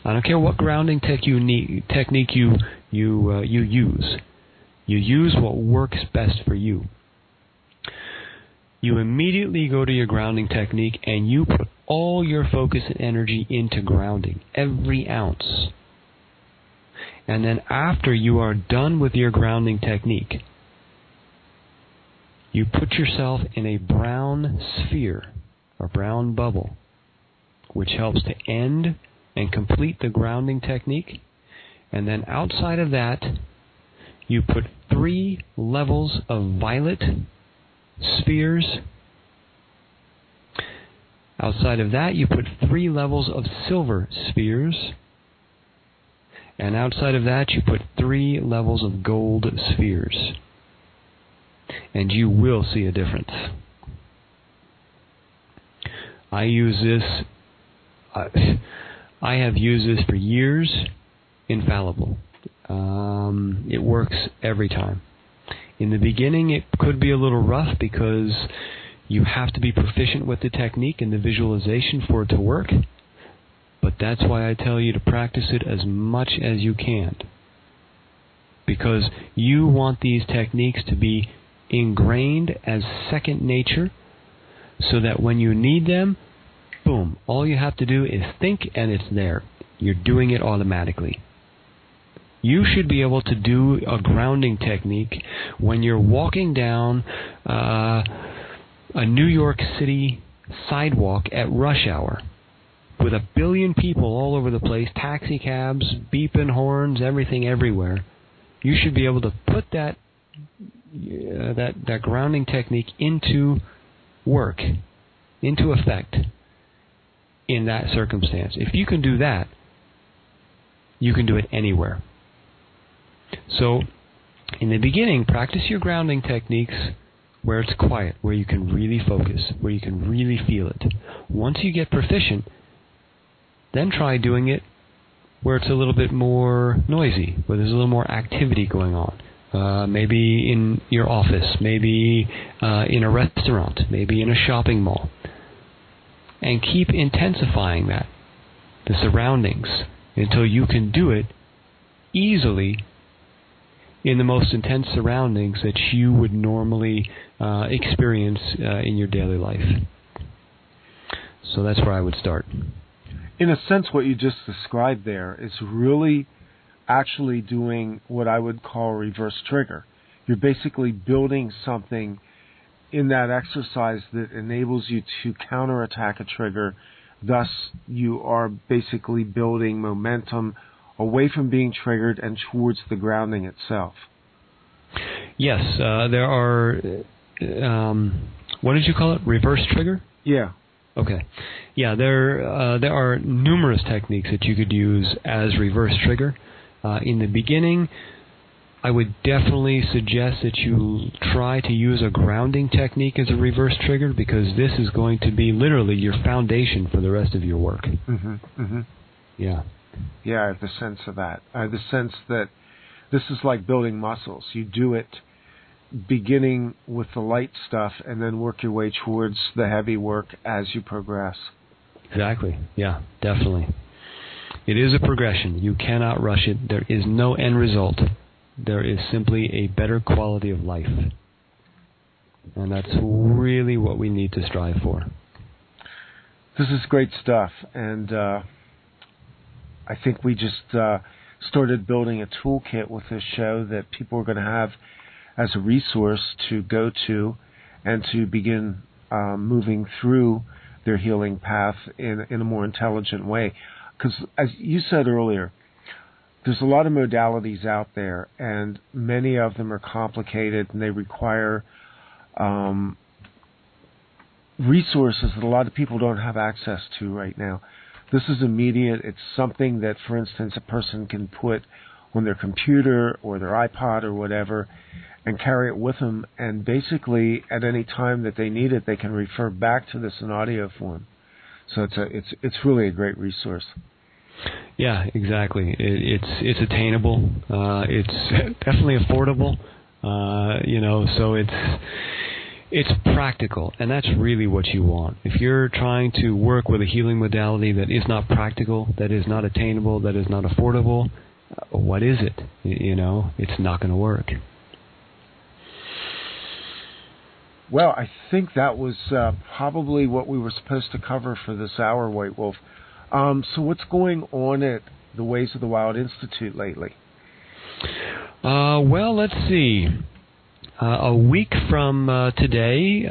Speaker 2: I don't care what grounding technique you use. You use what works best for you. You immediately go to your grounding technique and you put all your focus and energy into grounding, every ounce. And then after you are done with your grounding technique, you put yourself in a brown sphere, a brown bubble, which helps to end and complete the grounding technique. And then outside of that, you put 3 levels of violet spheres. Outside of that, you put 3 levels of silver spheres. And outside of that, you put 3 levels of gold spheres. And you will see a difference. I use this. I have used this for years. Infallible. It works every time. In the beginning, it could be a little rough because you have to be proficient with the technique and the visualization for it to work. But that's why I tell you to practice it as much as you can. Because you want these techniques to be ingrained as second nature, so that when you need them, boom, all you have to do is think and it's there. You're doing it automatically. You should be able to do a grounding technique when you're walking down a New York City sidewalk at rush hour with a billion people all over the place, taxi cabs, beeping horns, everything everywhere. You should be able to put that grounding technique into work, into effect in that circumstance. If you can do that, you can do it anywhere. So, in the beginning, practice your grounding techniques where it's quiet, where you can really focus, where you can really feel it. Once you get proficient, then try doing it where it's a little bit more noisy, where there's a little more activity going on. Maybe in your office, maybe in a restaurant, maybe in a shopping mall. And keep intensifying that, the surroundings, until you can do it easily in the most intense surroundings that you would normally experience in your daily life. So that's where I would start.
Speaker 1: In a sense, what you just described there is really actually doing what I would call a reverse trigger. You're basically building something in that exercise that enables you to counterattack a trigger. Thus, you are basically building momentum away from being triggered and towards the grounding itself.
Speaker 2: Yes, there are, what did you call it, reverse trigger?
Speaker 1: Yeah.
Speaker 2: Okay. Yeah, there are numerous techniques that you could use as reverse trigger. In the beginning, I would definitely suggest that you try to use a grounding technique as a reverse trigger, because this is going to be literally your foundation for the rest of your work.
Speaker 1: Mm-hmm. Mm-hmm.
Speaker 2: Yeah.
Speaker 1: Yeah, I have the sense of that. I have the sense that this is like building muscles. You do it beginning with the light stuff and then work your way towards the heavy work as you progress.
Speaker 2: Exactly. Yeah, definitely. It is a progression. You cannot rush it. There is no end result. There is simply a better quality of life. And that's really what we need to strive for.
Speaker 1: This is great stuff. And I think we just started building a toolkit with this show that people are going to have as a resource to go to and to begin moving through their healing path in a more intelligent way. Because as you said earlier, there's a lot of modalities out there, and many of them are complicated, and they require resources that a lot of people don't have access to right now. This is immediate. It's something that, for instance, a person can put on their computer or their iPod or whatever and carry it with them, and basically at any time that they need it, they can refer back to this in audio form. So it's really a great resource.
Speaker 2: Yeah, exactly. It's attainable. It's definitely affordable. So it's practical, and that's really what you want. If you're trying to work with a healing modality that is not practical, that is not attainable, that is not affordable, what is it? It's not going to work.
Speaker 1: Well, I think that was probably what we were supposed to cover for this hour, White Wolf. So what's going on at the Ways of the Wild Institute lately?
Speaker 2: Well, let's see. A week from today,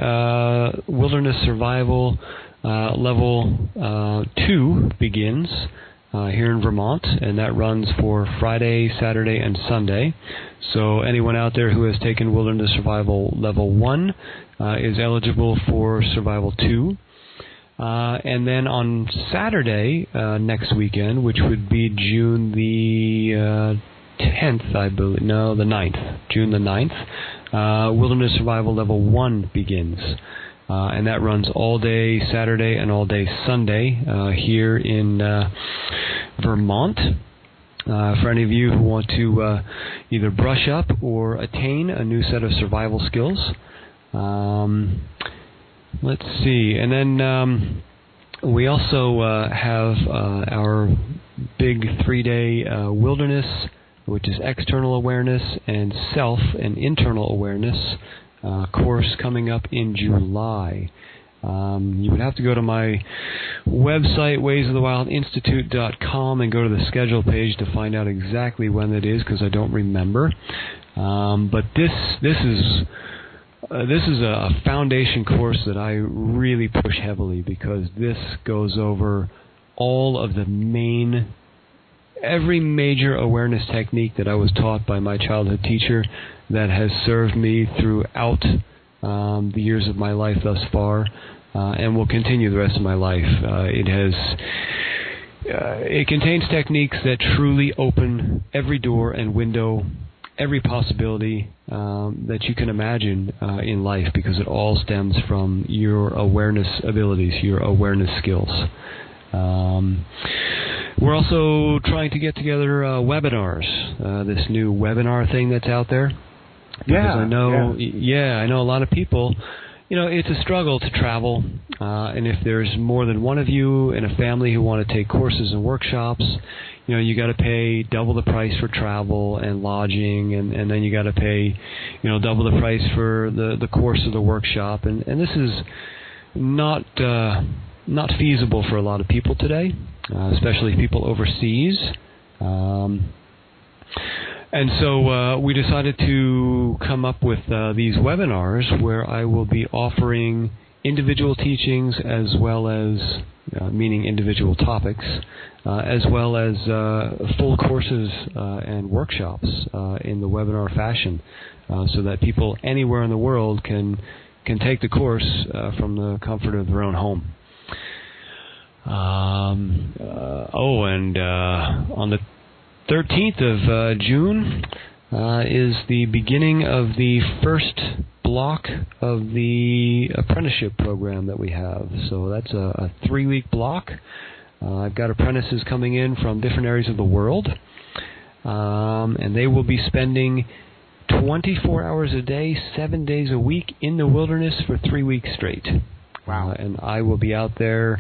Speaker 2: Wilderness Survival Level 2 begins here in Vermont, and that runs for Friday, Saturday, and Sunday. So anyone out there who has taken Wilderness Survival Level 1 is eligible for Survival 2. And then on Saturday next weekend, which would be June the 10th, I believe, no, the 9th, June the 9th, Wilderness Survival Level 1 begins. And that runs all day Saturday and all day Sunday here in Vermont. For any of you who want to either brush up or attain a new set of survival skills. Let's see. And then we also have our big 3-day wilderness, which is external awareness and self and internal awareness course coming up in July. You would have to go to my website, waysofthewildinstitute.com, and go to the schedule page to find out exactly when it is, because I don't remember. But this is a foundation course that I really push heavily, because this goes over all of every major awareness technique that I was taught by my childhood teacher that has served me throughout the years of my life thus far, and will continue the rest of my life. It contains techniques that truly open every door and window, every possibility that you can imagine in life, because it all stems from your awareness abilities, your awareness skills. We're also trying to get together webinars, this new webinar thing that's out there. Because I know a lot of people, it's a struggle to travel, and if there's more than one of you in a family who want to take courses and workshops, you got to pay double the price for travel and lodging, and then you got to pay, double the price for the course of the workshop, and this is not feasible for a lot of people today, especially people overseas. And so we decided to come up with these webinars where I will be offering individual teachings, as well as, meaning individual topics, as well as full courses and workshops in the webinar fashion, so that people anywhere in the world can take the course from the comfort of their own home. And on the 13th of June is the beginning of the first block of the apprenticeship program that we have. So that's a 3-week block. I've got apprentices coming in from different areas of the world, and they will be spending 24 hours a day, 7 days a week in the wilderness for 3 weeks straight.
Speaker 1: Wow.
Speaker 2: And I will be out there.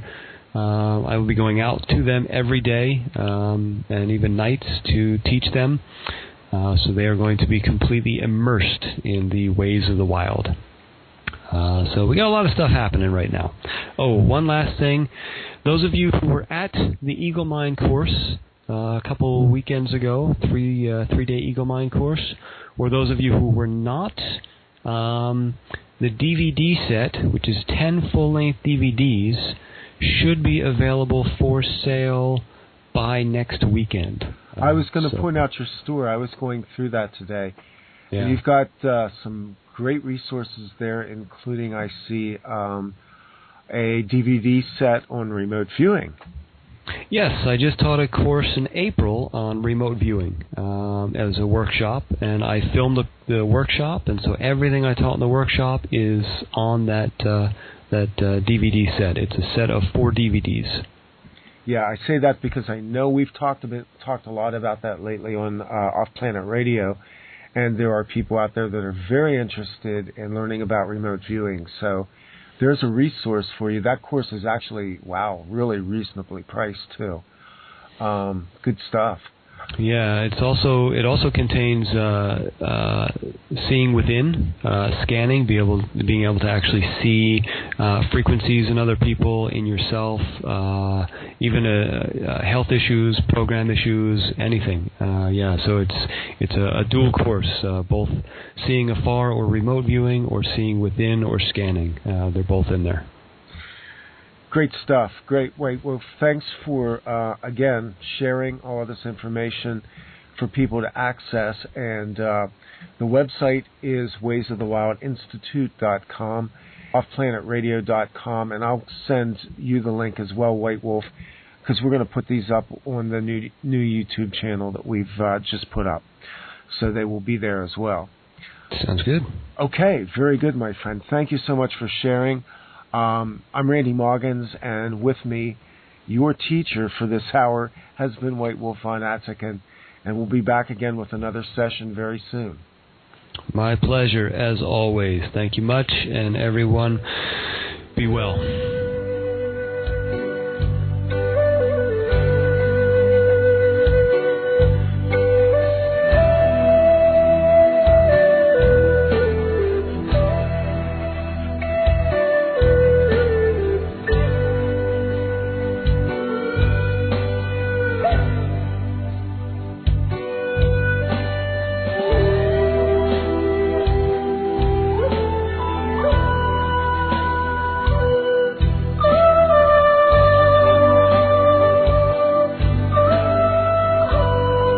Speaker 2: I will be going out to them every day, and even nights, to teach them. So they are going to be completely immersed in the ways of the wild. So we got a lot of stuff happening right now. Oh, one last thing. Those of you who were at the Eagle Mind course a couple weekends ago, three-day Eagle Mind course, or those of you who were not, the DVD set, which is 10 full-length DVDs, should be available for sale by next weekend.
Speaker 1: I was going to point out your store. I was going through that today. Yeah. And you've got some great resources there, including, I see, a DVD set on remote viewing.
Speaker 2: Yes, I just taught a course in April on remote viewing as a workshop, and I filmed the workshop, and so everything I taught in the workshop is on that DVD set. It's a set of 4 DVDs.
Speaker 1: Yeah, I say that because I know we've talked a lot about that lately on Off Planet Radio, and there are people out there that are very interested in learning about remote viewing. So there's a resource for you. That course is actually, really reasonably priced too. Good stuff.
Speaker 2: Yeah, it also contains seeing within, scanning, being able to actually see frequencies in other people, in yourself, even health issues, program issues, anything. So it's a dual course, both seeing afar or remote viewing, or seeing within or scanning. They're both in there.
Speaker 1: Great stuff. Great. Well, thanks for, again, sharing all of this information for people to access. And the website is waysofthewildinstitute.com, offplanetradio.com, and I'll send you the link as well, White Wolf, because we're going to put these up on the new YouTube channel that we've just put up. So they will be there as well.
Speaker 2: Sounds good.
Speaker 1: Okay. Very good, my friend. Thank you so much for sharing. I'm Randy Moggins, and with me, your teacher for this hour has been White Wolf von Atzingen, and we'll be back again with another session very soon.
Speaker 2: My pleasure, as always. Thank you much, and everyone, be well.